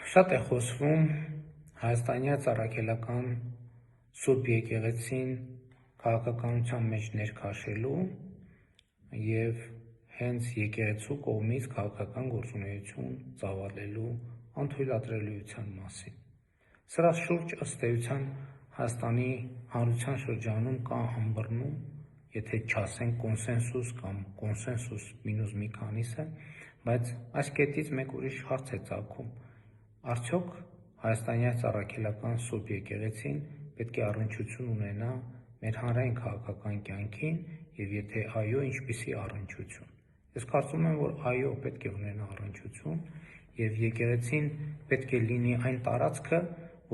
Շատ է խոսվում հայաստանյաց առաքելական Սուրբ եկեղեցին քաղաքականության մեջ ներքաշելու և հենց եկեղեցու կողմից քաղաքական գործունեություն ծավալելու անթույլատրելիության մասին։ Սրա շուրջ ըստ էության Հայաստանի հանրության շրջանում կա ըմբռնում, եթե չասենք կոնսենսուս կամ կոնսենսուս մինուս մի քանիսը, բայց այս կետից մեկ ուրիշ հարց է ծագում. արդյոք հայաստանյաց առաքելական Սուրբ եկեղեցին պետք է առնչություն ունենա մեր հանրային քաղաքական կյանքին և եթե այո, ինչպիսի առնչություն։ Ես կարծում եմ, որ այո, պետք է ունենա առնչություն և եկեղեցին պետք է լինի այն տարածքը,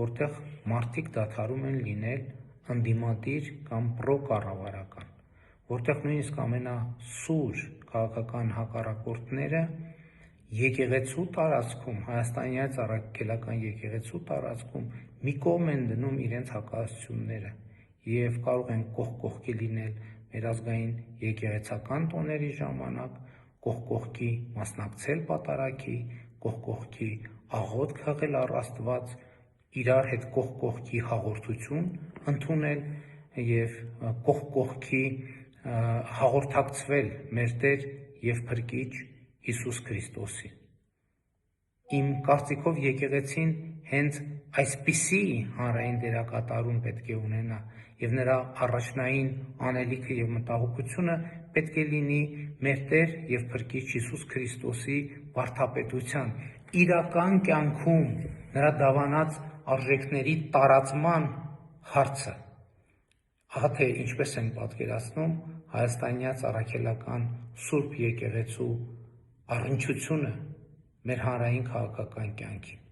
որտեղ մարդիկ դադարում են լինել ընդդիմադիր կամ պրոկառավարական, որտեղ նույնիսկ ամենասուր քաղաքական հակառակորդները եկեղեցու տարածքում, հայաստանյաց առաքելական եկեղեցու տարածքում մի կողմ են դնում իրենց հակասությունները և կարող են կողք կողքի լինել մեր ազգային եկեղեցական տոների ժամանակ, կողք կողքի մասնակցել պատարագի, կողք կողքի աղոթք հղել առ Աստված, իրար հետ կողք կողքի հաղորդություն ընդունել և կողք կողքի հաղորդակցվել մեր Տեր և Փրկիչ Հիսուս Քրիստոսին։ Իմ կարծիքով եկեղեցին հենց այսպիսի հանրային դերակատարում պետք է ունենա և նրա առաջնային անելիքը և մտահոգությունը պետք է լինի մեր Տեր և Փրկիչ Հիսուս Քրիստոսի վարդապետության, իրական կյանքում նրա դավանած արժեքների տարածման հարցը։ Ահա թե ինչպես եմ պատկերացնում հայաստանյաց առաքելական Սուրբ եկեղեցու առնչությունը մեր հանրային քաղաքական կյանքին։